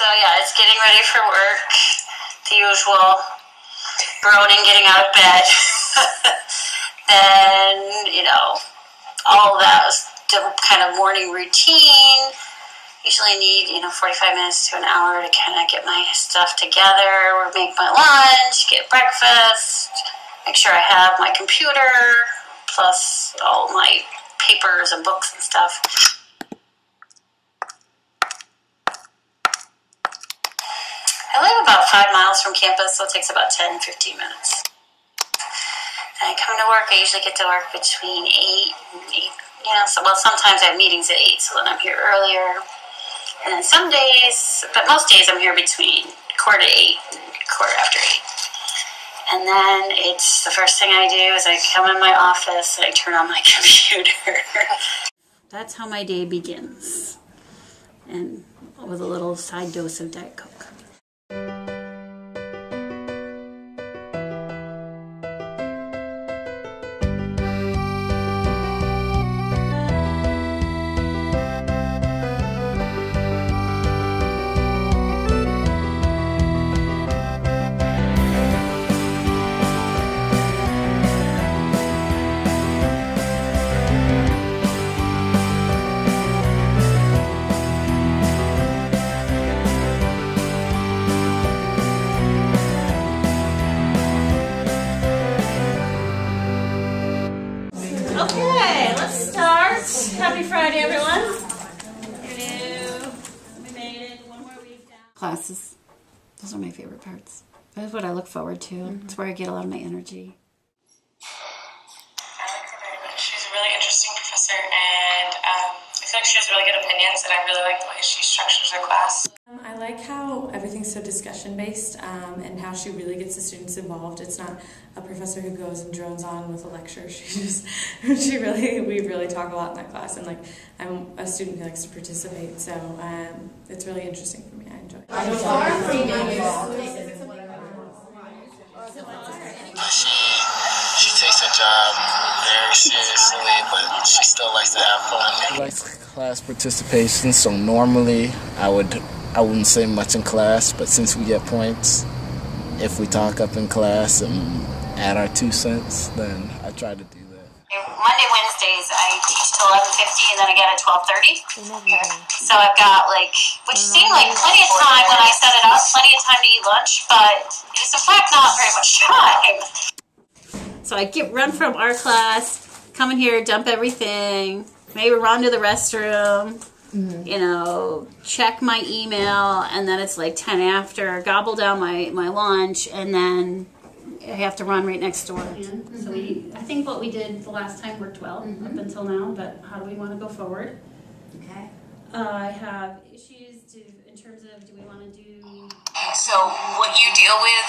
So yeah, it's getting ready for work. The usual groaning, getting out of bed. Then, you know, all of that was the kind of morning routine. Usually need, 45 minutes to an hour to kind of get my stuff together, or make my lunch, get breakfast, make sure I have my computer, plus all my papers and books and stuff. I live about 5 miles from campus, so it takes about 10-15 minutes. And I come to work, I usually get to work between 8 and 8. Sometimes I have meetings at 8, so then I'm here earlier. And then some days, but most days I'm here between 7:45 and 8:15. And then it's the first thing I do is I come in my office and I turn on my computer. That's how my day begins. And with a little side dose of Diet Coke. Okay, let's start. Happy Friday, everyone. Hello. We made it. One more week down. Classes. Those are my favorite parts. That's what I look forward to. It's where I get a lot of my energy. I like her very much. She's a really interesting professor, and I feel like she has really good opinions, and I really like the way she structures her class. I like how everything's so discussion-based and how she really gets the students involved. It's not a professor who goes and drones on with a lecture. We really talk a lot in that class, and I'm a student who likes to participate, so it's really interesting for me. I enjoy it. She takes her job very seriously, but she still likes to have fun. She likes class participation, so normally I wouldn't say much in class, but since we get points, if we talk up in class and add our 2 cents, then I try to do that. Monday, Wednesdays, I teach till 11:50 and then again at 12:30. So I've got which seemed like plenty of time when I set it up, plenty of time to eat lunch, but it's in fact not very much time. So I run from our class, come in here, dump everything, maybe run to the restroom, check my email, and then it's 10 after, gobble down my lunch, and then I have to run right next door. So I think what we did the last time worked well up until now, but how do we want to go forward? Okay. I have issues in terms of do we want to do... So what you deal with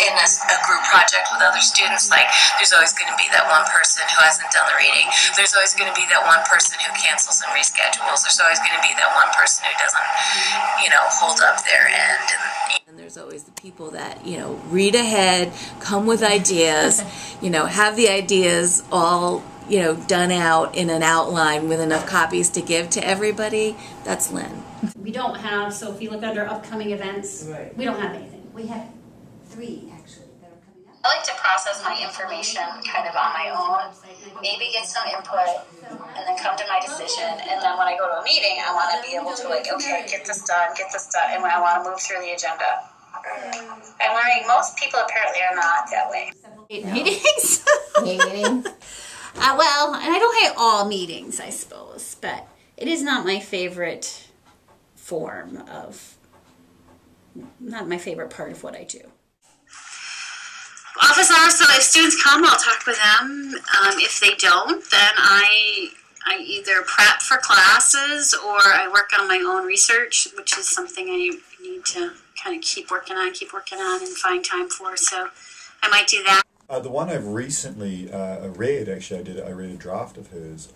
in a group project with other students, there's always going to be that one person who hasn't done the reading. There's always going to be that one person who cancels and reschedules. There's always going to be that one person who doesn't, hold up their end. And there's always the people that, read ahead, come with ideas, have the ideas all, done out in an outline with enough copies to give to everybody. That's Lynn. We don't have, so if you look under upcoming events, we don't have anything. We have 3 actually that are coming up. I like to process my information kind of on my own, maybe get some input, and then come to my decision. And then when I go to a meeting, I want to be able to okay, get this done, and I want to move through the agenda. I'm learning most people apparently are not that way. Meetings? Meetings? Well, and I don't hate all meetings, I suppose, but it is not my favorite form of, not my favorite part of what I do. Office hours, so if students come, I'll talk with them. If they don't, then I either prep for classes or I work on my own research, which is something I need to kind of keep working on and find time for, so I might do that. The one I've recently read, actually, I read a draft of hers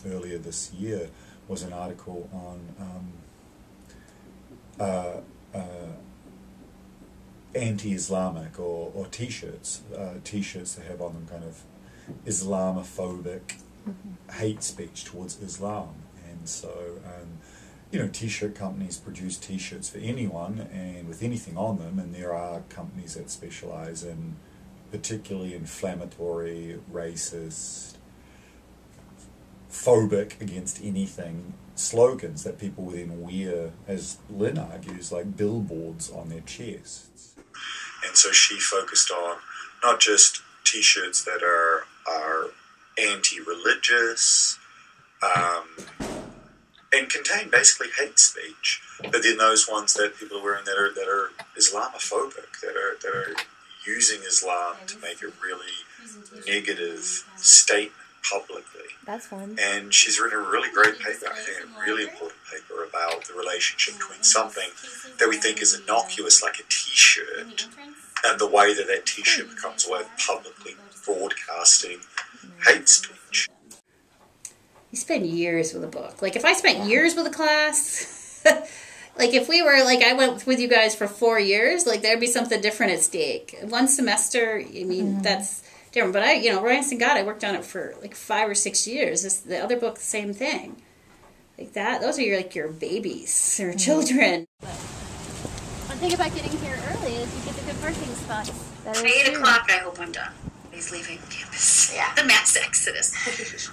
earlier this year, was an article on anti-Islamic or T-shirts, T-shirts that have on them kind of Islamophobic hate speech towards Islam, and so you know, t-shirt companies produce t-shirts for anyone and with anything on them, and there are companies that specialize in particularly inflammatory, racist, phobic against anything slogans that people will then wear, as Lynn argues, like billboards on their chests. And so she focused on not just t-shirts that are anti-religious, and contain basically hate speech, but then those ones that people are wearing that are Islamophobic, that are using Islam to make a really negative statement publicly. That's fun. And she's written a really great paper, I think a really important paper about the relationship between something that we think is innocuous like a t-shirt and the way that that t-shirt becomes a way of publicly broadcasting hate speech. You spend years with a book. Like, if I spent years with a class, like, if we were, like, I went with you guys for 4 years, like, there'd be something different at stake. One semester, I mean, that's different. But you know, Royance and God, I worked on it for, like, 5 or 6 years. The other book, the same thing. Like, that, those are your babies, or children. One thing about getting here early is you get the good parking spots. At 8 o'clock, I hope I'm done. He's leaving campus. Yeah. The mass exodus.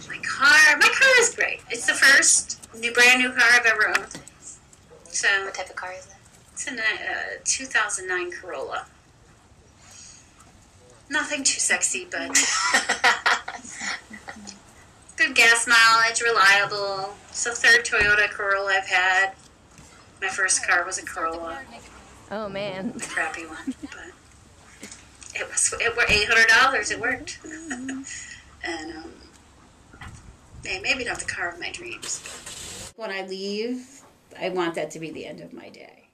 My car is great. It's the first brand new car I've ever owned. So, What type of car is it? It's a 2009 Corolla. Nothing too sexy, but good gas mileage, reliable. It's the third Toyota Corolla I've had. My first car was a Corolla. Oh, man. A crappy one, but it was $800. It worked. And maybe not the car of my dreams. When I leave, I want that to be the end of my day.